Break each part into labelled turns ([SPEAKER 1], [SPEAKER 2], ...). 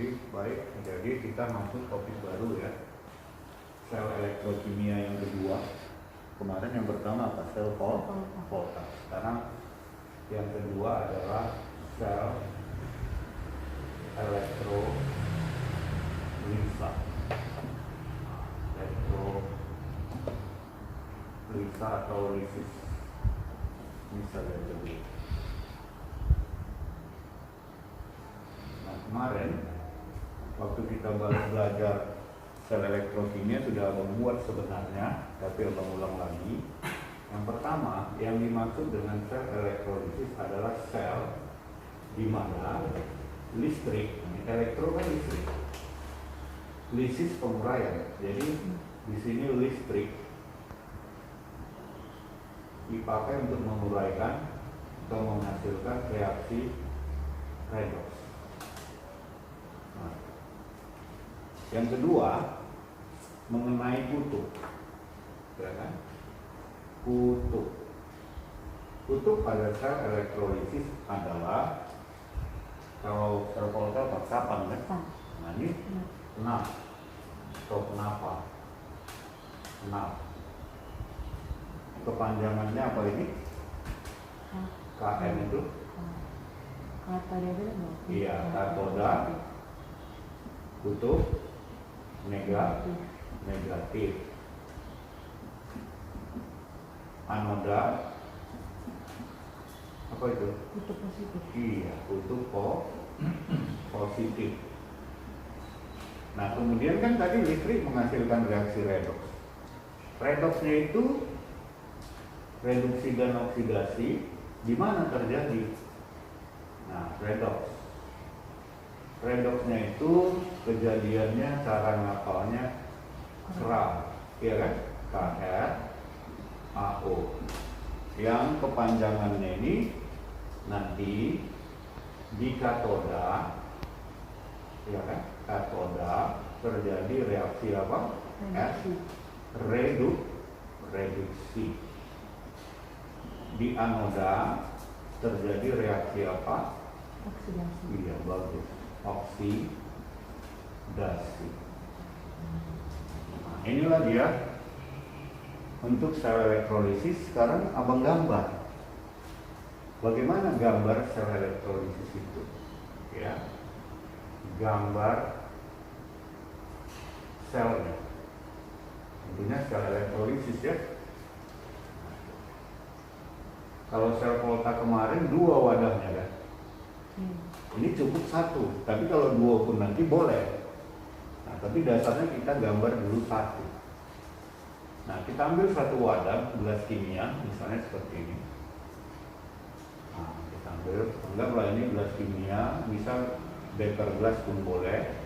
[SPEAKER 1] Jadi kita masuk topik baru ya, sel elektrokimia yang kedua. Kemarin yang pertama apa? Sel volta. Sekarang yang kedua adalah sel elektrolisa. Elektrolisa atau lisis. Misalnya kedua. Nah, kemarin waktu kita baru belajar sel elektrokimia sudah membuat sebenarnya, tapi abang ulang lagi. Yang pertama, yang dimaksud dengan sel elektrolisis adalah sel di mana listrik, elektro kan listrik, lisis penguraian. Jadi di sini listrik dipakai untuk menguraikan atau menghasilkan reaksi redox. Nah, yang kedua mengenai kutub, ya kan? Kutub pada sel elektrolisis adalah, kalau sel volta kapan kan? Nah ini kenapa? Atau kenapa? Kepanjangannya apa ini? KN itu? Iya, katoda, kutub negatif. Anoda apa itu?
[SPEAKER 2] Kutub positif.
[SPEAKER 1] Iya, kutub positif. Nah, kemudian kan tadi listrik menghasilkan reaksi redox. Redoxnya itu reduksi dan oksidasi di mana terjadi? Nah, redoxnya itu kejadiannya, cara ngapalnya KRA, iya kan? KRAO. Yang kepanjangannya ini nanti di katoda, ya kan? Katoda terjadi reaksi apa? Reduksi. Di anoda terjadi reaksi apa?
[SPEAKER 2] Oksidasi.
[SPEAKER 1] Iya, bagus. Oksidasi. Nah, inilah dia untuk sel elektrolisis. Sekarang abang gambar. Bagaimana gambar sel elektrolisis itu? Ya, gambar selnya. Tentunya sel elektrolisis ya. Kalau sel volta kemarin 2 wadahnya kan? Ini cukup 1, tapi kalau 2 pun nanti boleh. Nah, tapi dasarnya kita gambar dulu 1. Nah, kita ambil 1 wadah gelas kimia, misalnya seperti ini. Nah, kita ambil, anggaplah ini gelas kimia, bisa beker gelas pun boleh.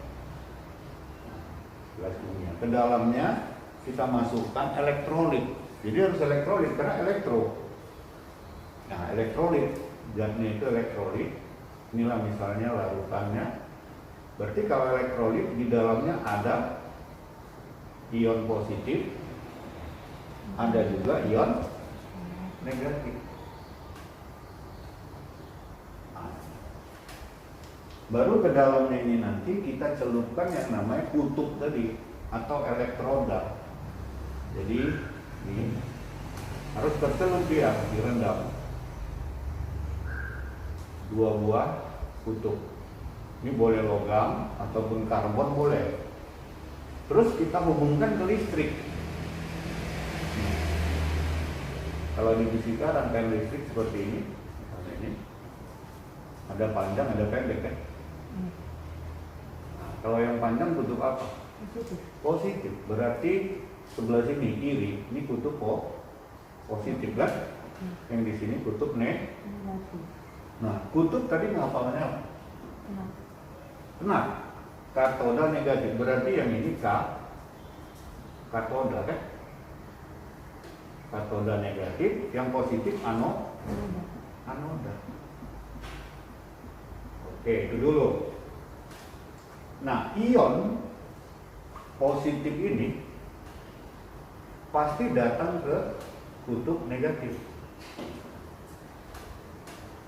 [SPEAKER 1] Gelas kimia. Ke dalamnya kita masukkan elektrolit. Jadi harus elektrolit karena elektro. Nah, elektrolit, zatnya itu elektrolit. Inilah misalnya larutannya. Berarti kalau elektrolit di dalamnya ada ion positif, ada juga ion negatif. Nah, baru ke dalamnya ini nanti kita celupkan yang namanya kutub tadi atau elektroda. Jadi ini harus tercelup dia, direndam. 2 buah kutub. Ini boleh logam ataupun karbon boleh. Terus kita hubungkan ke listrik. Kalau di fisika rangkaian listrik seperti ini, misalnya ini, ada panjang, ada pendek kan? Nah, kalau yang panjang kutub apa? Positif. Berarti sebelah sini kiri, ini kutub positif kan? Yang di sini kutub negatif. Nah, kutub tadi ngapalnya apa? Kenapa? Katoda negatif. Berarti yang ini katoda kan? Katoda negatif, yang positif anoda. Oke, itu dulu. Nah, ion positif ini pasti datang ke kutub negatif.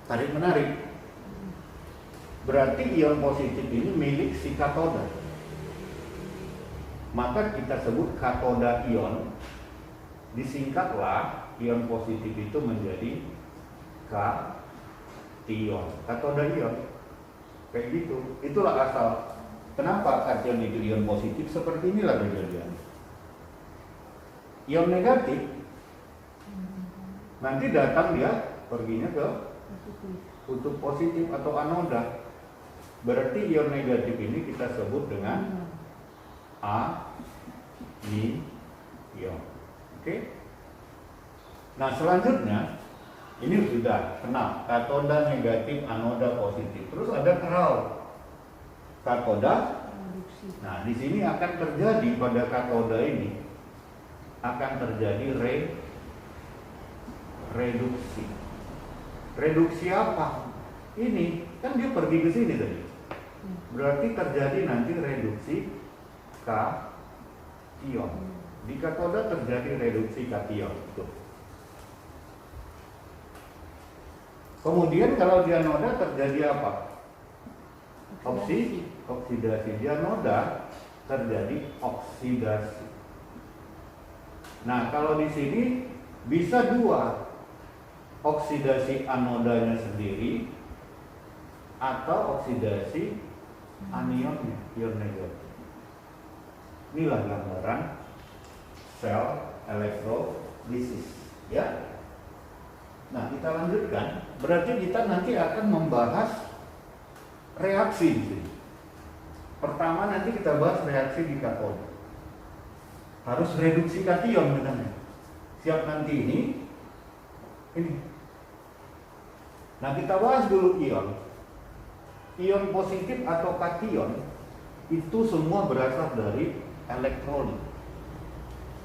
[SPEAKER 1] Tarik menarik. Berarti ion positif ini milik si katoda. Maka kita sebut katoda ion. Disingkatlah ion positif itu menjadi kation, katoda ion. Kayak gitu. Itulah asal. Kenapa kation itu ion positif? Seperti inilah kejadiannya. Ion negatif nanti datang dia perginya ke
[SPEAKER 2] Positif.
[SPEAKER 1] kutub positif atau anoda. Berarti ion negatif ini kita sebut dengan anion. Oke? Nah, selanjutnya ini sudah kenal katoda negatif, anoda positif. Terus ada katoda.
[SPEAKER 2] Reduksi.
[SPEAKER 1] Nah, di sini akan terjadi pada katoda ini akan terjadi reduksi. Reduksi apa? Ini kan dia pergi ke sini tadi. Berarti terjadi nanti reduksi kation. Di katoda terjadi reduksi kation. Tuh. Kemudian kalau di anoda terjadi apa? Oksidasi. Di anoda terjadi oksidasi. Nah, kalau di sini bisa dua, oksidasi anodanya sendiri atau oksidasi anionnya, ion negatif. Inilah gambaran sel elektrolisis, ya. Nah, kita lanjutkan. Berarti kita nanti akan membahas reaksi di sini. Pertama nanti kita bahas reaksi di katoda. Harus reduksi kation misalnya. Siap nanti ini. Nah, kita bahas dulu ion. Ion positif atau kation itu semua berasal dari elektrolit.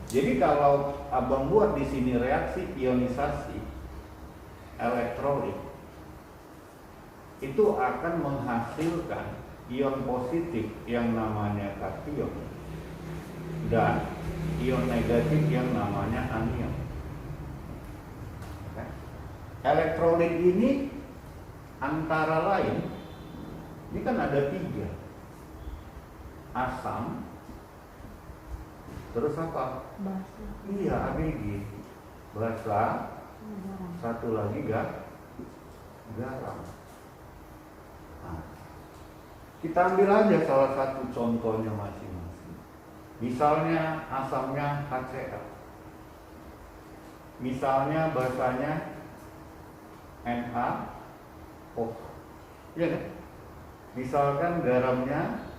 [SPEAKER 1] Jadi kalau abang buat di sini reaksi ionisasi elektrolit itu akan menghasilkan ion positif yang namanya kation dan ion negatif yang namanya anion. Elektrolit ini antara lain, ini kan ada 3, asam, terus apa?
[SPEAKER 2] Basa.
[SPEAKER 1] Iya, ABG, basa,
[SPEAKER 2] Garam.
[SPEAKER 1] satu lagi garam. Nah, kita ambil aja salah satu contohnya masing-masing. Misalnya asamnya HCl, misalnya basanya NaOH, ya kan? Misalkan garamnya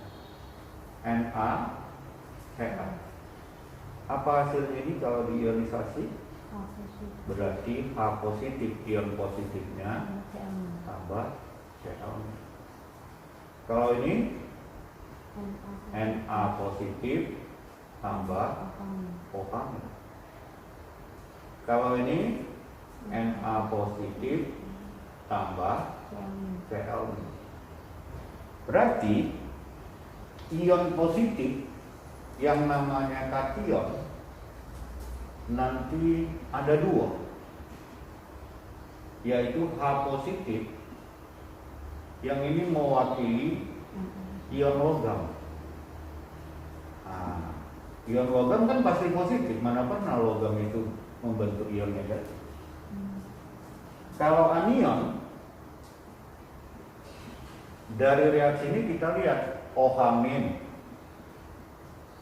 [SPEAKER 1] NaCl. Apa hasilnya ini kalau diionisasi?
[SPEAKER 2] Positif.
[SPEAKER 1] Berarti H positif, ion positifnya
[SPEAKER 2] Cl.
[SPEAKER 1] tambah Cl. Kalau ini Na positif tambah OH. Kalau ini Na positif tambah Cl. Berarti ion positif yang namanya kation nanti ada 2, yaitu H positif yang ini mewakili ion logam. Nah, ion logam kan pasti positif, mana pernah logam itu membentuk ion negatif. Kalau anion, dari reaksi ini kita lihat OH-,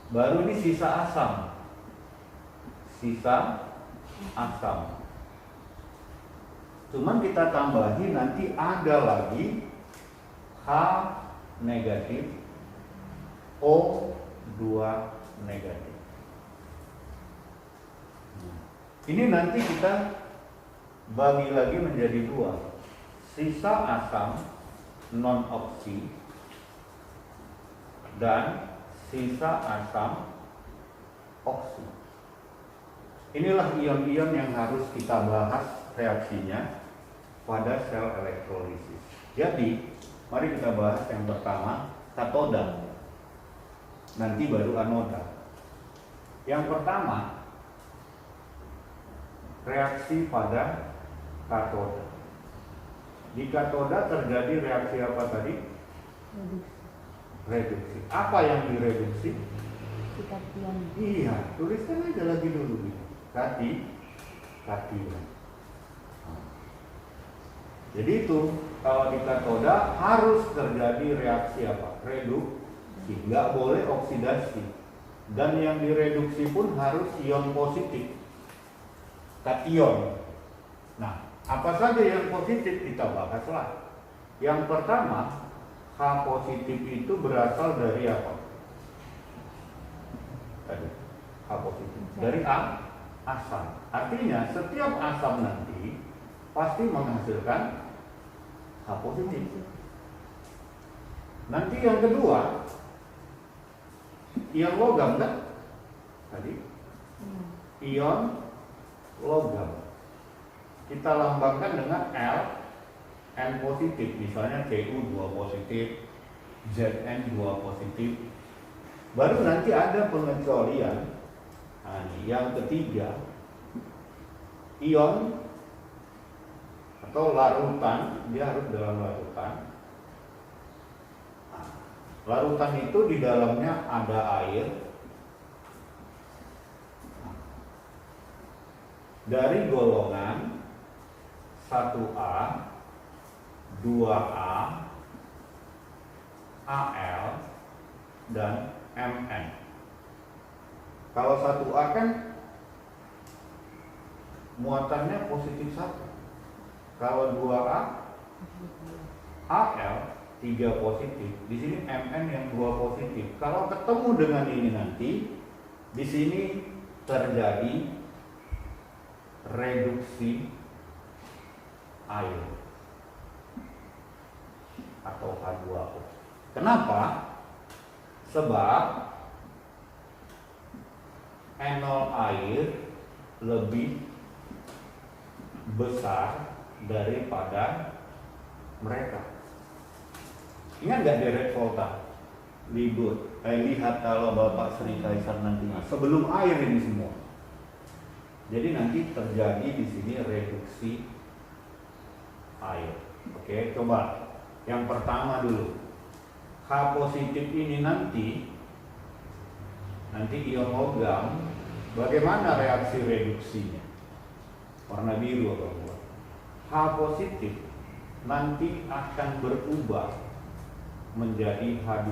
[SPEAKER 1] baru ini sisa asam. Cuman kita tambahin nanti ada lagi H negatif, O2 negatif. Ini nanti kita bagi lagi menjadi 2. Sisa asam non-oksi dan sisa asam oksi. Inilah ion-ion yang harus kita bahas reaksinya pada sel elektrolisis. Jadi, mari kita bahas yang pertama, katoda. Nanti baru anoda. Yang pertama, reaksi pada katoda. Di katoda terjadi reaksi apa tadi?
[SPEAKER 2] Reduksi.
[SPEAKER 1] Reduksi. Apa yang direduksi?
[SPEAKER 2] Kation.
[SPEAKER 1] Iya, tuliskan aja lagi dulu. Kation. Jadi itu kalau di katoda harus terjadi reaksi apa? Reduksi, nggak boleh oksidasi. Dan yang direduksi pun harus ion positif, kation. Nah, apa saja yang positif kita bahaslah. Yang pertama, H positif itu berasal dari apa? Tadi H positif dari asam. Artinya setiap asam nanti pasti menghasilkan H positif. Nanti yang kedua, ion logam kan? Tadi ion logam kita lambangkan dengan L, N positif, misalnya Cu 2 positif, Zn 2 positif. Baru nanti ada pengecualian. Nah, yang ketiga, ion atau larutan, dia harus dalam larutan. Nah, larutan itu di dalamnya ada air. Dari golongan 1A, 2A, Al, dan Mn. Kalau 1A kan muatannya positif 1. Kalau 2A, Al 3 positif. Di sini Mn yang 2 positif. Kalau ketemu dengan ini nanti, di sini terjadi reduksi air atau H2O. Kenapa? Sebab enol air lebih besar daripada mereka. Ingat nggak direct volta? Lihat kalau Bapak Sri Kaisar nantinya sebelum air ini semua. Jadi nanti terjadi di sini reduksi air. Oke, coba yang pertama dulu. H positif ini nanti ion logam, bagaimana reaksi reduksinya? Warna biru atau apa? H positif nanti akan berubah menjadi H2.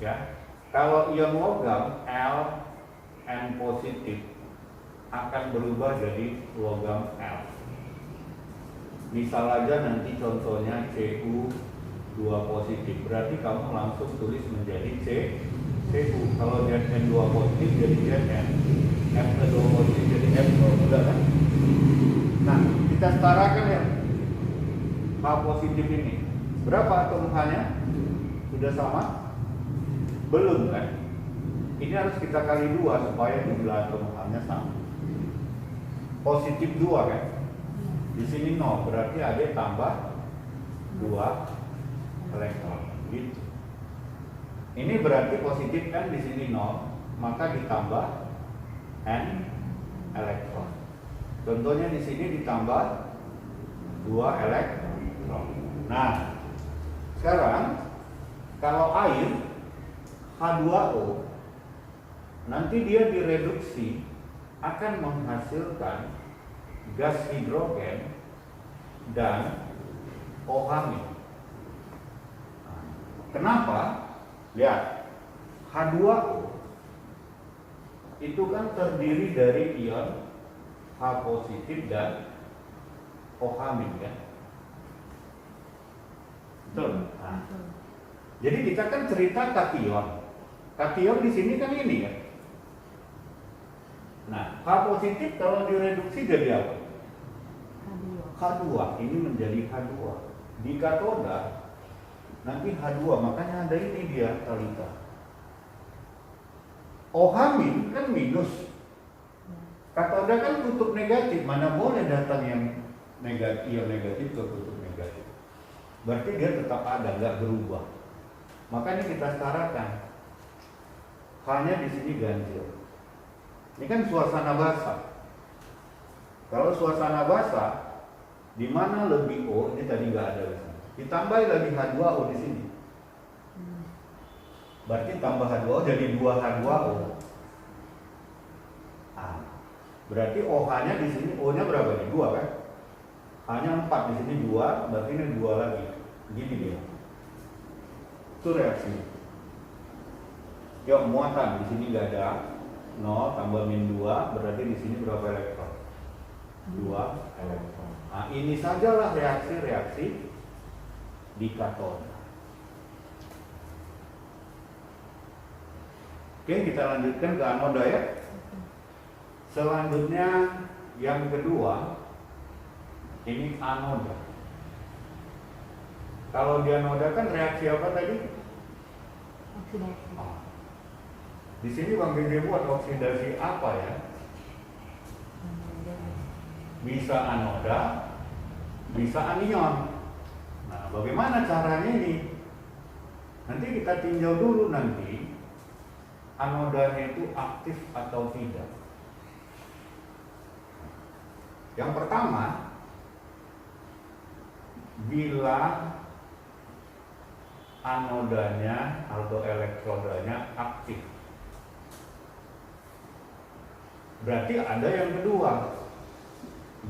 [SPEAKER 1] Ya. Kalau ion logam L, N positif akan berubah jadi logam L. Misal aja nanti contohnya Cu 2 positif, berarti kamu langsung tulis menjadi Cu. Kalau Zn 2 positif jadi Zn, F2 positif jadi F2, udah kan? Nah, kita setarakan ya H positif ini. Berapa atom H-nya? Sudah sama? Belum kan? Ini harus kita kali 2 supaya jumlah atom H-nya sama. Positif 2 kan? Di sini 0, berarti ada tambah 2 elektron. Gitu. Ini berarti positif kan di sini 0, maka ditambah N elektron. Contohnya di sini ditambah 2 elektron. Nah, sekarang kalau air H2O nanti dia direduksi akan menghasilkan gas hidrogen dan OH-. Kenapa? Lihat, H2O itu kan terdiri dari ion H positif dan OH- kan? Betul. Nah, jadi kita kan cerita kation. Kation di sini kan ini ya. Nah, H positif kalau direduksi jadi apa? H2. Ini menjadi H2. Di katoda nanti H2, makanya ada ini dia Talita. OH- kan minus. Katoda kan kutub negatif, mana boleh datang yang negatif, ion negatif ke kutub negatif. Berarti dia tetap ada, nggak berubah. Makanya kita setarakan. Hanya di sini ganjil. Ini kan suasana basah. Kalau suasana basah, Di mana lebih O, ini tadi nggak ada di sini. Ditambah lagi H2O di sini. Berarti tambah H2O jadi 2H2O. Ah, berarti OH-nya di sini, O-nya berapa nih? 2 kan? H-nya 4, di sini 2, berarti ini 2 lagi. Gini dia. Itu reaksi. Yuk, muatan di sini nggak ada. 0 tambah min 2, berarti di sini berapa elektron? 2 elektron. Nah, ini sajalah reaksi-reaksi di katoda. Oke, kita lanjutkan ke anoda ya. Selanjutnya yang kedua, ini anoda. Kalau di anoda kan reaksi apa tadi?
[SPEAKER 2] Oksidasi.
[SPEAKER 1] Di sini Bang Gede buat oksidasi apa ya? Bisa anoda, bisa anion. Nah, bagaimana caranya ini? Nanti kita tinjau dulu nanti anodanya itu aktif atau tidak. Yang pertama, bila anodanya atau elektrodanya aktif, berarti ada yang kedua,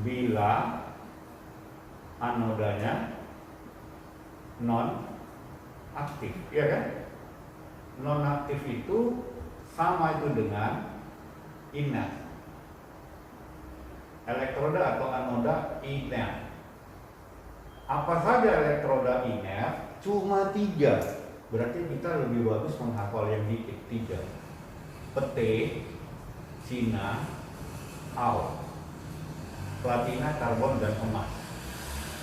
[SPEAKER 1] bila anodanya non aktif, ya kan? Non aktif itu sama itu dengan inert. Elektroda atau anoda inert. Apa saja elektroda inert? Cuma 3. Berarti kita lebih bagus menghafal yang dikit, 3. Pete, Cina, Au, platina, karbon, dan emas.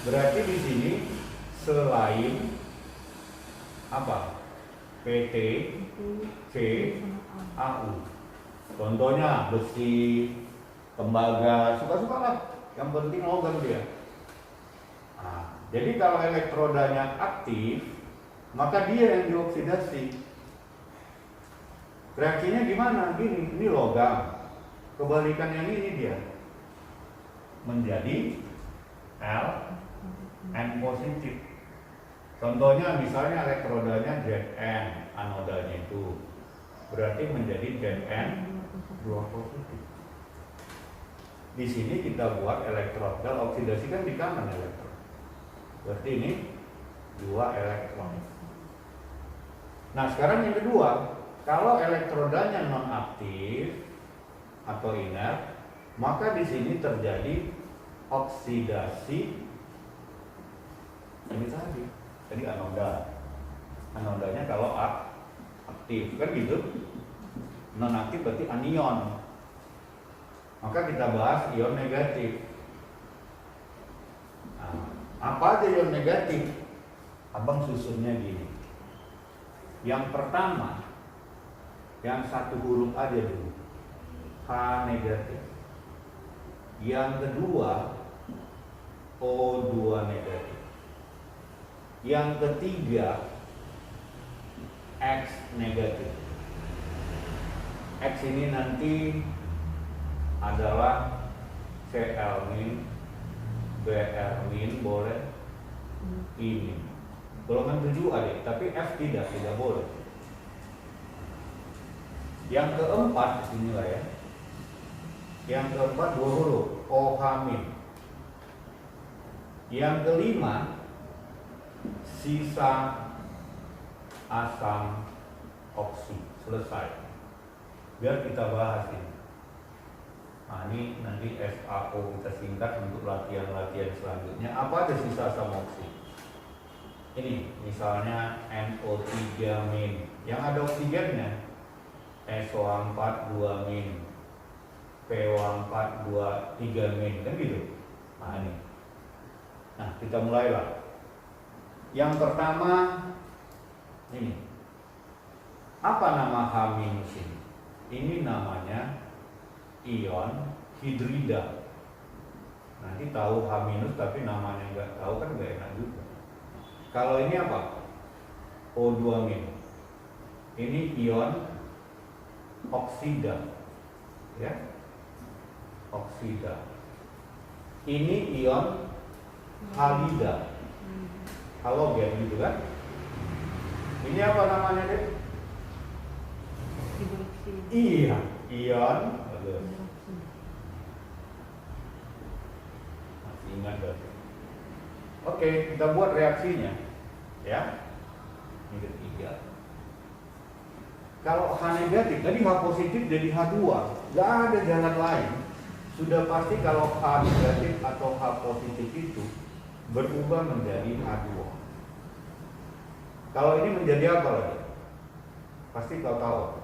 [SPEAKER 1] Berarti di sini selain apa? PT, C, AU. Contohnya besi, tembaga, suka-suka lah. Yang penting logam dia. Nah, jadi kalau elektrodanya aktif, maka dia yang dioksidasi. Reaksinya gimana? Gini, ini logam. Kebalikan yang ini dia menjadi N positif. Contohnya misalnya elektrodanya Zn, anodanya itu berarti menjadi Zn 2 positif. Di sini kita buat elektron. Kalau oksidasi kan di kanan elektron. Berarti ini 2 elektron. Nah, sekarang yang kedua, kalau elektrodanya non aktif atau inert, maka di sini terjadi oksidasi ini tadi anoda. Anodanya kalau aktif kan gitu. Non aktif berarti anion. Maka kita bahas ion negatif. Nah, apa aja ion negatif? Abang susunnya gini. Yang pertama, yang satu huruf aja dulu, H negatif. Yang kedua, O2 negatif. Yang ketiga, X negatif. X ini nanti adalah Cl min, Br min boleh, I min. Golongan 7 adik, tapi F tidak boleh. Yang keempat inilah ya. Yang keempat 2 huruf, OH min. Yang kelima, sisa asam oksi. Selesai. Biar kita bahas ini. Nah, ini nanti SAO kita singkat untuk latihan-latihan selanjutnya. Apa ada sisa asam oksi? Ini misalnya NO3 min. Yang ada oksigennya SO4 2 min, PO4 2 3 min, kan gitu. Nah, ini. Nah, kita mulailah. Yang pertama ini. Apa nama H minus ini? Ini namanya ion hidrida. Nanti tahu H minus tapi namanya nggak tahu kan nggak enak juga. Kalau ini apa? O2 min. Ini ion oksida. Ya. Oksida. Ini ion halida, halogen gitu kan. Ini apa namanya deh?
[SPEAKER 2] Hidroksi.
[SPEAKER 1] Iya, ion. Bagus.
[SPEAKER 2] Hidroksi.
[SPEAKER 1] Masih ingat berarti. Oke, kita buat reaksinya, ya. Ini ketiga. Kalau H negatif, tadi H positif jadi H2, nggak ada jalan lain. Sudah pasti kalau H negatif atau H positif itu berubah menjadi H2. Kalau ini menjadi apa lagi? Pasti kau tahu.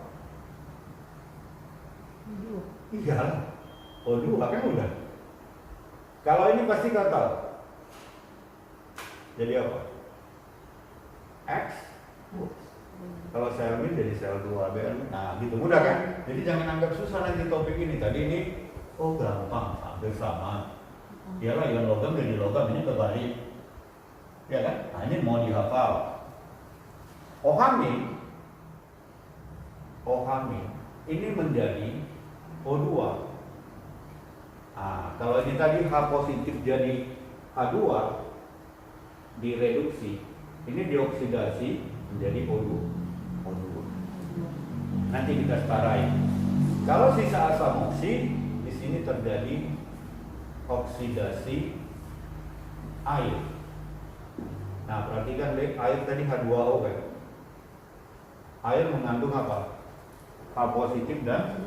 [SPEAKER 2] Dua.
[SPEAKER 1] Iya, O2 kan udah. Kalau ini pasti kau tahu. Jadi apa? X. Kalau sel min jadi sel 2Bn. Nah, gitu mudah kan? Jadi jangan anggap susah nanti topik ini. Tadi ini, oh gampang, hampir sama. Iyalah ion logam jadi logam, ini kebalik. Ya kan? Nah, ini mau dihafal. OH min ini menjadi O2. Nah, kalau ini tadi H positif jadi H2 direduksi, ini dioksidasi menjadi O2. Nanti kita setarain. Kalau sisa asam oksi, di sini terjadi oksidasi air. Nah, perhatikan deh, air tadi H2O kan. Air mengandung apa? H positif dan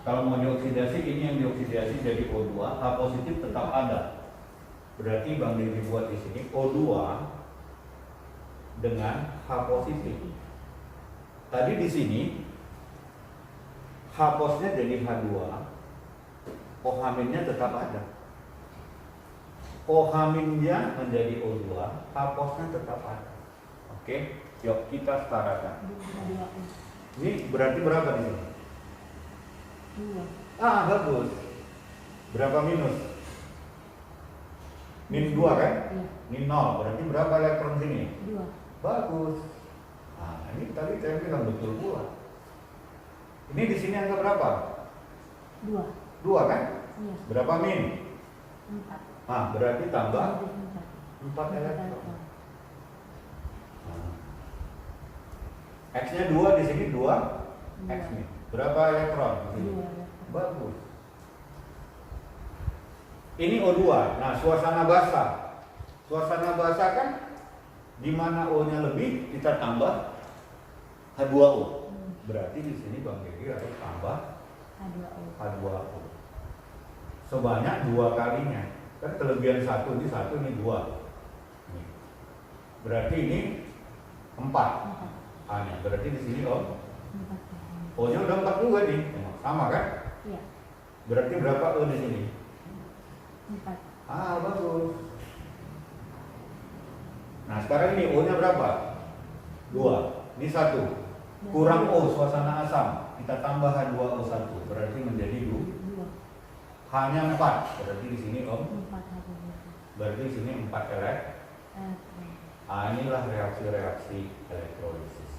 [SPEAKER 1] kalau mau dioksidasi, ini yang dioksidasi jadi O2, H positif tetap ada. Berarti Bang Dewi buat di sini O2 dengan H positif. Tadi di sini H posnya jadi H2, OH-nya tetap ada. OH-nya menjadi O2, H posnya tetap ada. Oke, yuk kita setarakan. Ini berarti berapa di sini?
[SPEAKER 2] 2.
[SPEAKER 1] Ah, bagus. Berapa minus? Min 2 kan?
[SPEAKER 2] Iya.
[SPEAKER 1] Min 0, berarti berapa elektron sini?
[SPEAKER 2] 2.
[SPEAKER 1] Bagus. Nah, ini tadi saya bilang betul pula. Ini di sini angka berapa?
[SPEAKER 2] 2.
[SPEAKER 1] 2 kan?
[SPEAKER 2] Iya.
[SPEAKER 1] Berapa min?
[SPEAKER 2] 4.
[SPEAKER 1] Ah, berarti tambah 4
[SPEAKER 2] 4
[SPEAKER 1] elektron. Nah. X-nya 2, di sini 2 X min. Berapa elektron?
[SPEAKER 2] 2.
[SPEAKER 1] Bagus. Ini O2. Nah, suasana basah. Suasana basah kan di mana O-nya lebih kita tambah H2O. Berarti di sini Bang Gigi harus tambah H2O. Sebanyak 2 kalinya. Kan kelebihan 1 ini 1, ini 2. Nih. Berarti ini 4. A-nya. Berarti di sini O-nya udah 4 juga nih. Sama kan?
[SPEAKER 2] Iya.
[SPEAKER 1] Berarti berapa O di sini?
[SPEAKER 2] 4.
[SPEAKER 1] Ah, bagus. Nah, sekarang ini O-nya berapa? 2. Ini 1. Kurang O, suasana asam. Kita tambah H2O1. Berarti menjadi 2. H-nya 4. Berarti di sini Om.
[SPEAKER 2] 4.
[SPEAKER 1] Berarti di sini 4 elektron. Ah, inilah reaksi-reaksi elektrolisis.